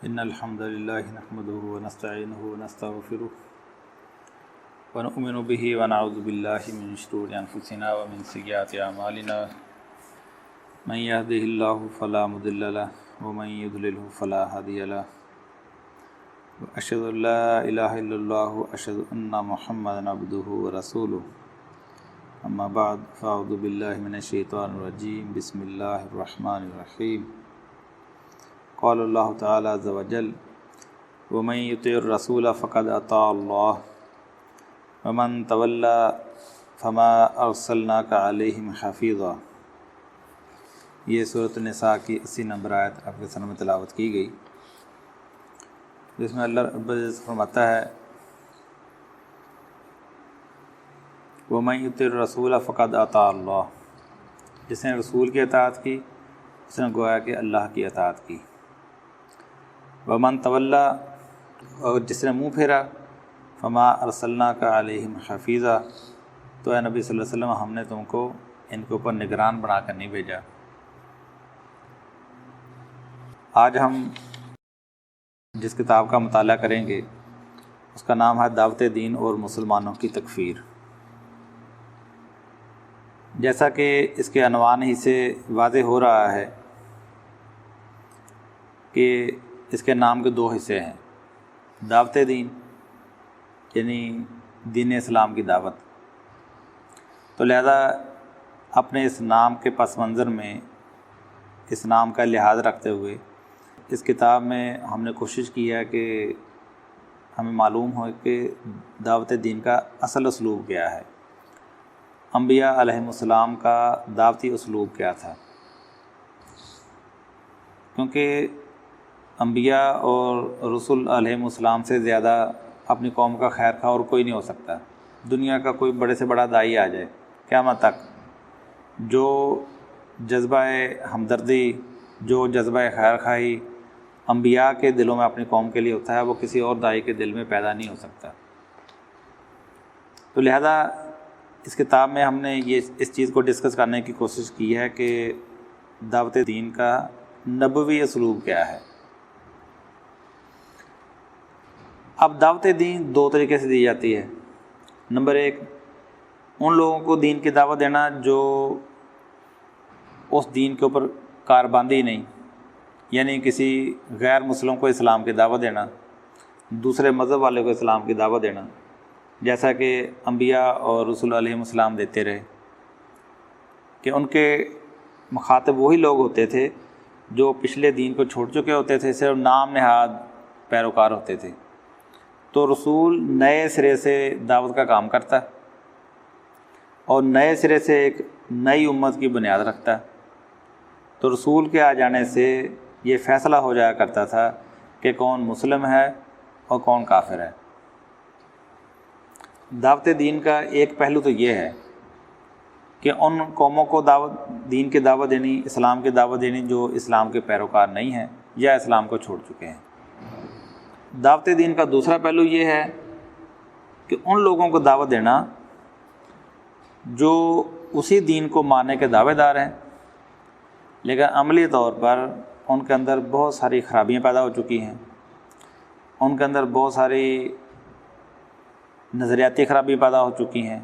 إن الحمد لله نحمده ونستعينه ونستغفره ونؤمن به ونعوذ بالله من شرور أنفسنا ومن سيئات أعمالنا من يهده الله فلا مضل له ومن يضلله فلا هادي له وأشهد أن لا إله إلا الله وأشهد أن محمدا عبده ورسوله أما بعد فأعوذ بالله من الشيطان الرجيم بسم الله الرحمن الرحيم قال الله تعالى عز وجل ومن يطع الرسول فقد أطاع الله ومن تولى فما أرسلناك عليهم حفيظا۔ یہ سورۃ النساء کی 80 نمبر آیت آپ کے سامنے تلاوت کی گئی، جس میں اللہ رب العزت فرماتا ہے وَمَن يُطِعِ الرَّسُولَ فَقَدْ أَطَاعَ اللَّهُ، جس نے رسول کی اطاعت کی اس نے گویا کہ اللہ کی اطاعت کی۔ وَمَن تَوَلَّىٰ، اور جس نے منہ پھیرا فَمَا أَرْسَلْنَاكَ عَلَيْهِمْ حَفِيظًا، تو اے نبی صلی اللہ علیہ وسلم ہم نے تم کو ان کے اوپر نگران بنا کر نہیں بھیجا۔ آج ہم جس کتاب کا مطالعہ کریں گے اس کا نام ہے دعوت دین اور مسلمانوں کی تکفیر۔ جیسا کہ اس کے عنوان ہی سے واضح ہو رہا ہے کہ اس کے نام کے دو حصے ہیں، دعوت دین یعنی دین اسلام کی دعوت۔ تو لہذا اپنے اس نام کے پس منظر میں اس نام کا لحاظ رکھتے ہوئے اس کتاب میں ہم نے کوشش کی ہے کہ ہمیں معلوم ہو کہ دعوت دین کا اصل اسلوب کیا ہے، انبیاء علیہم السلام کا دعوتی اسلوب کیا تھا، کیونکہ انبیاء اور رسول علیہم السلام سے زیادہ اپنی قوم کا خیر خواہ اور کوئی نہیں ہو سکتا۔ دنیا کا کوئی بڑے سے بڑا داعی آ جائے قیامت تک، جو جذبہ ہمدردی، جو جذبہ خیر خواہی انبیاء کے دلوں میں اپنی قوم کے لیے ہوتا ہے، وہ کسی اور داعی کے دل میں پیدا نہیں ہو سکتا۔ تو لہذا اس کتاب میں ہم نے اس چیز کو ڈسکس کرنے کی کوشش کی ہے کہ دعوت دین کا نبوی اسلوب کیا ہے۔ اب دعوت دین دو طریقے سے دی جاتی ہے۔ نمبر ایک، ان لوگوں کو دین کی دعوت دینا جو اس دین کے اوپر کاربندی نہیں، یعنی کسی غیر مسلم کو اسلام کی دعوت دینا، دوسرے مذہب والے کو اسلام کی دعوت دینا، جیسا کہ انبیاء اور رسول علیہ السلام دیتے رہے، کہ ان کے مخاطب وہی لوگ ہوتے تھے جو پچھلے دین کو چھوڑ چکے ہوتے تھے، صرف نام نہاد پیروکار ہوتے تھے۔ تو رسول نئے سرے سے دعوت کا کام کرتا اور نئے سرے سے ایک نئی امت کی بنیاد رکھتا۔ تو رسول کے آ جانے سے یہ فیصلہ ہو جایا کرتا تھا کہ کون مسلم ہے اور کون کافر ہے۔ دعوت دین کا ایک پہلو تو یہ ہے کہ ان قوموں کو دین کی دعوت دینی، اسلام کی دعوت دینی جو اسلام کے پیروکار نہیں ہیں یا اسلام کو چھوڑ چکے ہیں۔ دعوت دین کا دوسرا پہلو یہ ہے کہ ان لوگوں کو دعوت دینا جو اسی دین کو ماننے کے دعوے دار ہیں، لیکن عملی طور پر ان کے اندر بہت ساری خرابیاں پیدا ہو چکی ہیں، ان کے اندر بہت ساری نظریاتی خرابی پیدا ہو چکی ہیں،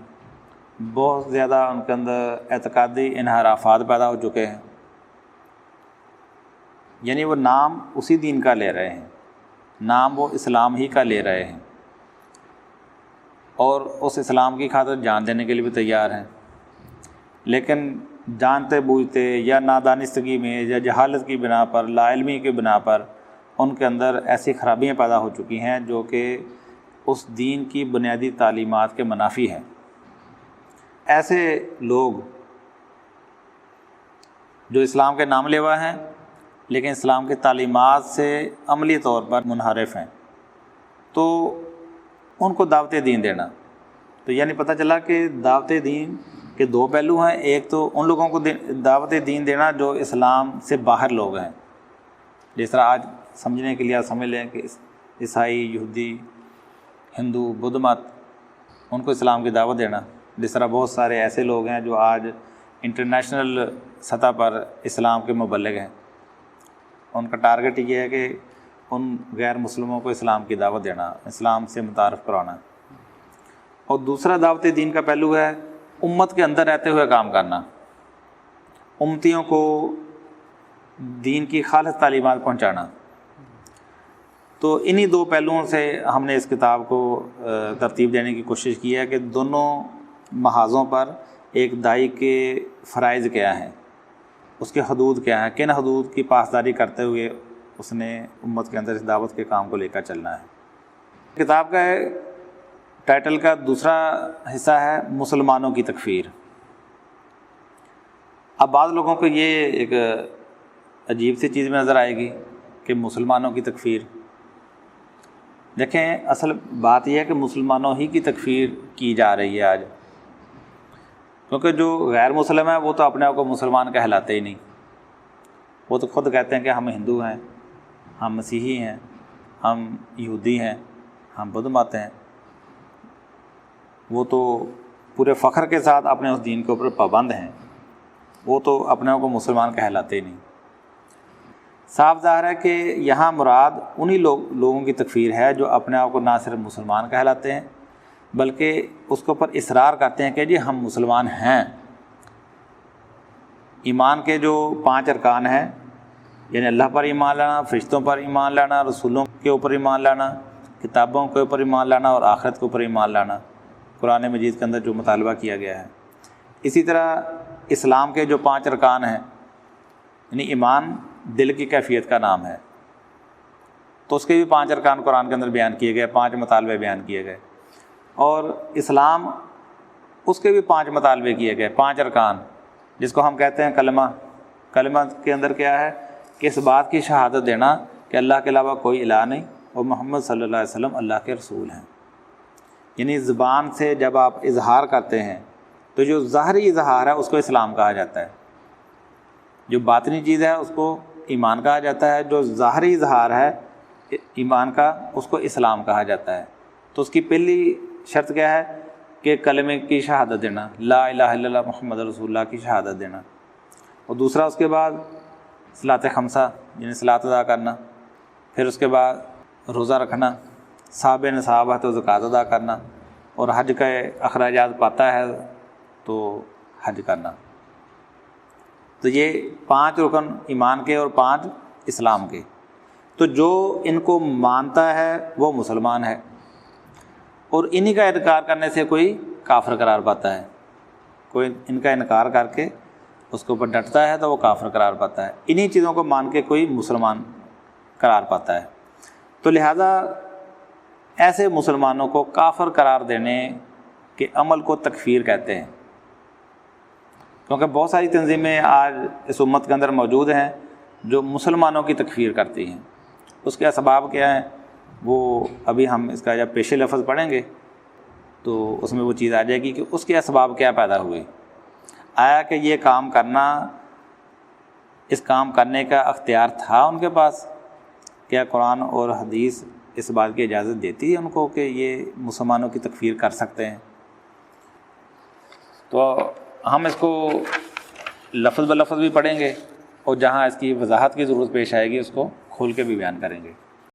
بہت زیادہ ان کے اندر اعتقادی انحرافات پیدا ہو چکے ہیں، یعنی وہ نام اسی دین کا لے رہے ہیں، نام وہ اسلام ہی کا لے رہے ہیں اور اس اسلام کی خاطر جان دینے کے لیے بھی تیار ہیں، لیکن جانتے بوجھتے یا نادانستگی میں یا جہالت کی بنا پر، لا علمی کی بنا پر ان کے اندر ایسی خرابیاں پیدا ہو چکی ہیں جو کہ اس دین کی بنیادی تعلیمات کے منافی ہیں۔ ایسے لوگ جو اسلام کے نام لیوا ہیں لیکن اسلام کی تعلیمات سے عملی طور پر منحرف ہیں، تو ان کو دعوت دین دینا، تو یعنی پتہ چلا کہ دعوت دین کے دو پہلو ہیں۔ ایک تو ان لوگوں کو دعوت دین دینا جو اسلام سے باہر لوگ ہیں، جس طرح آج سمجھنے کے لیے آپ سمجھ لیں کہ عیسائی، یہودی، ہندو، بدھ مت، ان کو اسلام کی دعوت دینا۔ جس طرح بہت سارے ایسے لوگ ہیں جو آج انٹرنیشنل سطح پر اسلام کے مبلغ ہیں، ان کا ٹارگٹ یہ ہے کہ ان غیر مسلموں کو اسلام کی دعوت دینا، اسلام سے متعارف کرانا۔ اور دوسرا دعوت دین کا پہلو ہے امت کے اندر رہتے ہوئے کام کرنا، امتیوں کو دین کی خالص تعلیمات پہنچانا۔ تو انہی دو پہلوؤں سے ہم نے اس کتاب کو ترتیب دینے کی کوشش کی ہے کہ دونوں محاذوں پر ایک داعی کے فرائض کیا ہیں، اس کے حدود کیا ہیں، کن حدود کی پاسداری کرتے ہوئے اس نے امت کے اندر اس دعوت کے کام کو لے کر چلنا ہے۔ کتاب کا ٹائٹل کا دوسرا حصہ ہے مسلمانوں کی تکفیر۔ اب بعض لوگوں کو یہ ایک عجیب سی چیز میں نظر آئے گی کہ مسلمانوں کی تکفیر۔ دیکھیں اصل بات یہ ہے کہ مسلمانوں ہی کی تکفیر کی جا رہی ہے آج، کیونکہ جو غیر مسلم ہے وہ تو اپنے آپ کو مسلمان کہلاتے ہی نہیں، وہ تو خود کہتے ہیں کہ ہم ہندو ہیں، ہم مسیحی ہیں، ہم یہودی ہیں، ہم بدھ مت ہیں۔ وہ تو پورے فخر کے ساتھ اپنے اس دین کے اوپر پابند ہیں، وہ تو اپنے آپ کو مسلمان کہلاتے ہی نہیں۔ صاف ظاہر ہے کہ یہاں مراد انہی لوگوں کی تکفیر ہے جو اپنے آپ کو نہ صرف مسلمان کہلاتے ہیں بلکہ اس کے اوپر اصرار کرتے ہیں کہ جی ہم مسلمان ہیں۔ ایمان کے جو 5 ارکان ہیں، یعنی اللہ پر ایمان لانا، فرشتوں پر ایمان لانا، رسولوں کے اوپر ایمان لانا، کتابوں کے اوپر ایمان لانا اور آخرت کے اوپر ایمان لانا، قرآن مجید کے اندر جو مطالبہ کیا گیا ہے۔ اسی طرح اسلام کے جو 5 ارکان ہیں، یعنی ایمان دل کی کیفیت کا نام ہے، تو اس کے بھی 5 ارکان قرآن کے اندر بیان کیے گئے، 5 مطالبے بیان کیے گئے، اور اسلام اس کے بھی 5 مطالبے کیے گئے، 5 ارکان، جس کو ہم کہتے ہیں کلمہ۔ کلمہ کے اندر کیا ہے کہ اس بات کی شہادت دینا کہ اللہ کے علاوہ کوئی الہ نہیں اور محمد صلی اللہ علیہ وسلم اللہ کے رسول ہیں۔ یعنی زبان سے جب آپ اظہار کرتے ہیں تو جو ظاہری اظہار ہے اس کو اسلام کہا جاتا ہے، جو باطنی چیز ہے اس کو ایمان کہا جاتا ہے، جو ظاہری اظہار ہے ایمان کا اس کو اسلام کہا جاتا ہے۔ تو اس کی پہلی شرط کیا ہے کہ کلمے کی شہادت دینا، لا الہ الا اللہ محمد رسول اللہ کی شہادت دینا، اور دوسرا اس کے بعد صلاۃ خمسہ یعنی صلاۃ ادا کرنا، پھر اس کے بعد روزہ رکھنا، صاحب نصاب ہے تو زکوٰۃ ادا کرنا، اور حج کے اخراجات پاتا ہے تو حج کرنا۔ تو یہ 5 رکن ایمان کے اور 5 اسلام کے۔ تو جو ان کو مانتا ہے وہ مسلمان ہے، اور انہی کا انکار کرنے سے کوئی کافر قرار پاتا ہے، کوئی ان کا انکار کر کے اس کے اوپر ڈٹتا ہے تو وہ کافر قرار پاتا ہے، انہی چیزوں کو مان کے کوئی مسلمان قرار پاتا ہے۔ تو لہذا ایسے مسلمانوں کو کافر قرار دینے کے عمل کو تکفیر کہتے ہیں، کیونکہ بہت ساری تنظیمیں آج اس امت کے اندر موجود ہیں جو مسلمانوں کی تکفیر کرتی ہیں۔ اس کے اسباب کیا ہیں وہ ابھی ہم اس کا جب پیش لفظ پڑھیں گے تو اس میں وہ چیز آ جائے گی کہ اس کے اسباب کیا پیدا ہوئے۔ آیا کہ یہ کام کرنا، اس کام کرنے کا اختیار تھا ان کے پاس؟ کیا قرآن اور حدیث اس بات کی اجازت دیتی ہے ان کو کہ یہ مسلمانوں کی تکفیر کر سکتے ہیں؟ تو ہم اس کو لفظ بلفظ بھی پڑھیں گے، اور جہاں اس کی وضاحت کی ضرورت پیش آئے گی اس کو کھول کے بھی بیان کریں گے۔